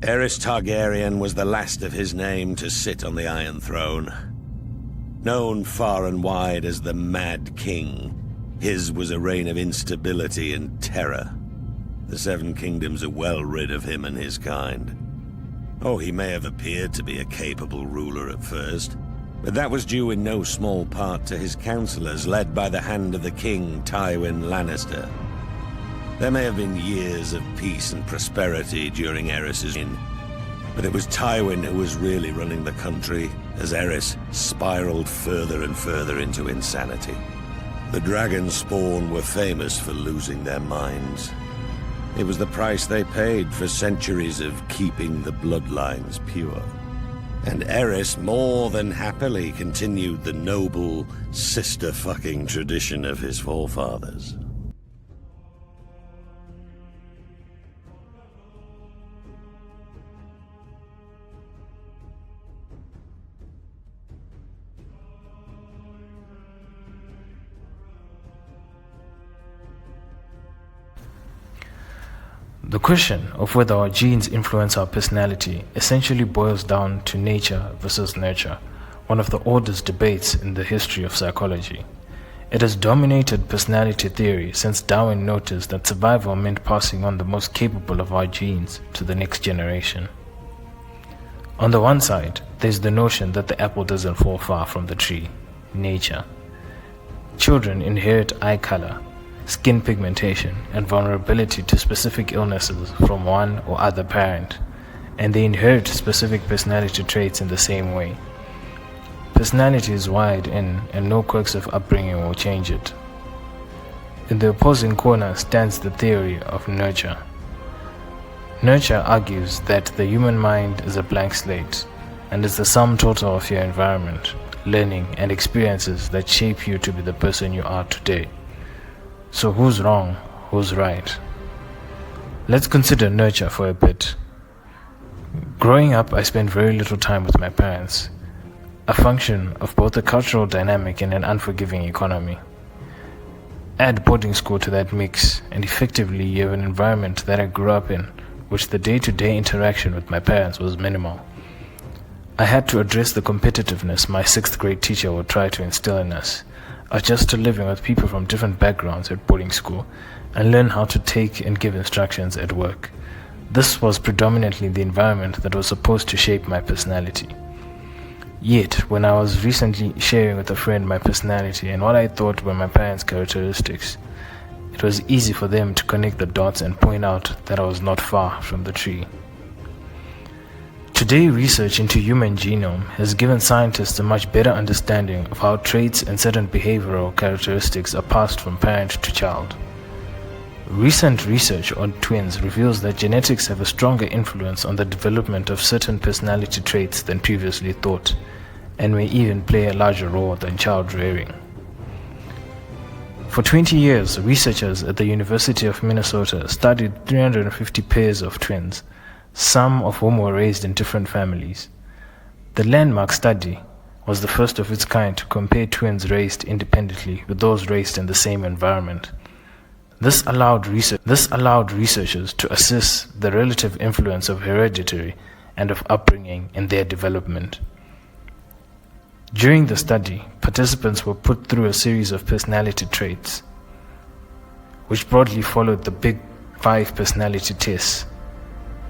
Aerys Targaryen was the last of his name to sit on the Iron Throne. Known far and wide as the Mad King, his was a reign of instability and terror. The Seven Kingdoms are well rid of him and his kind. Oh, he may have appeared to be a capable ruler at first, but that was due in no small part to his counselors, led by the hand of the king, Tywin Lannister. There may have been years of peace and prosperity during Aerys' reign, but it was Tywin who was really running the country as Aerys spiraled further and further into insanity. The dragon spawn were famous for losing their minds. It was the price they paid for centuries of keeping the bloodlines pure. And Aerys more than happily continued the noble sister-fucking tradition of his forefathers. The question of whether our genes influence our personality essentially boils down to nature versus nurture, one of the oldest debates in the history of psychology. It has dominated personality theory since Darwin noticed that survival meant passing on the most capable of our genes to the next generation. On the one side, there's the notion that the apple doesn't fall far from the tree, nature. Children inherit eye color, skin pigmentation, and vulnerability to specific illnesses from one or other parent, and they inherit specific personality traits in the same way. Personality is wired in, and no quirks of upbringing will change it. In the opposing corner stands the theory of nurture. Nurture argues that the human mind is a blank slate, and is the sum total of your environment, learning, and experiences that shape you to be the person you are today. So who's wrong, who's right? Let's consider nurture for a bit. Growing up, I spent very little time with my parents, a function of both a cultural dynamic and an unforgiving economy. Add boarding school to that mix, and effectively you have an environment that I grew up in, which the day-to-day interaction with my parents was minimal. I had to address the competitiveness my 6th grade teacher would try to instill in us, adjust to living with people from different backgrounds at boarding school, and learn how to take and give instructions at work. This was predominantly the environment that was supposed to shape my personality. Yet, when I was recently sharing with a friend my personality and what I thought were my parents' characteristics, it was easy for them to connect the dots and point out that I was not far from the tree. Today, research into human genome has given scientists a much better understanding of how traits and certain behavioral characteristics are passed from parent to child. Recent research on twins reveals that genetics have a stronger influence on the development of certain personality traits than previously thought, and may even play a larger role than child rearing. For 20 years, researchers at the University of Minnesota studied 350 pairs of twins, some of whom were raised in different families. The landmark study was the first of its kind to compare twins raised independently with those raised in the same environment. This allowed researchers to assess the relative influence of hereditary and of upbringing in their development. During the study, participants were put through a series of personality traits, which broadly followed the Big Five personality tests.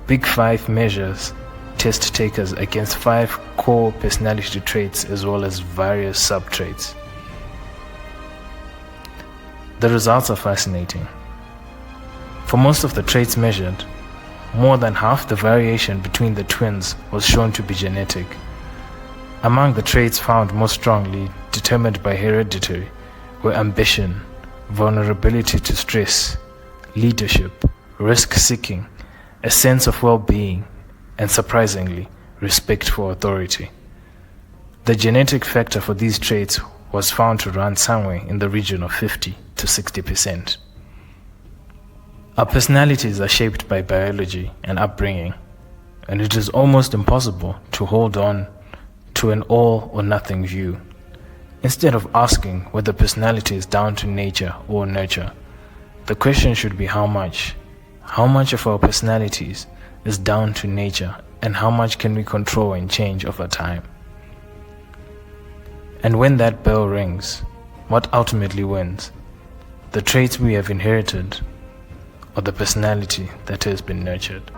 Big Five measures test takers against 5 core personality traits as well as various sub-traits. The results are fascinating. For most of the traits measured, more than half the variation between the twins was shown to be genetic. Among the traits found most strongly determined by hereditary were ambition, vulnerability to stress, leadership, risk-seeking, a sense of well-being, and surprisingly, respect for authority. The genetic factor for these traits was found to run somewhere in the region of 50 to 60%. Our personalities are shaped by biology and upbringing, and it is almost impossible to hold on to an all or nothing view. Instead of asking whether personality is down to nature or nurture, the question should be how much. How much of our personalities is down to nature, and how much can we control and change over time. And when that bell rings, what ultimately wins? The traits we have inherited, or the personality that has been nurtured?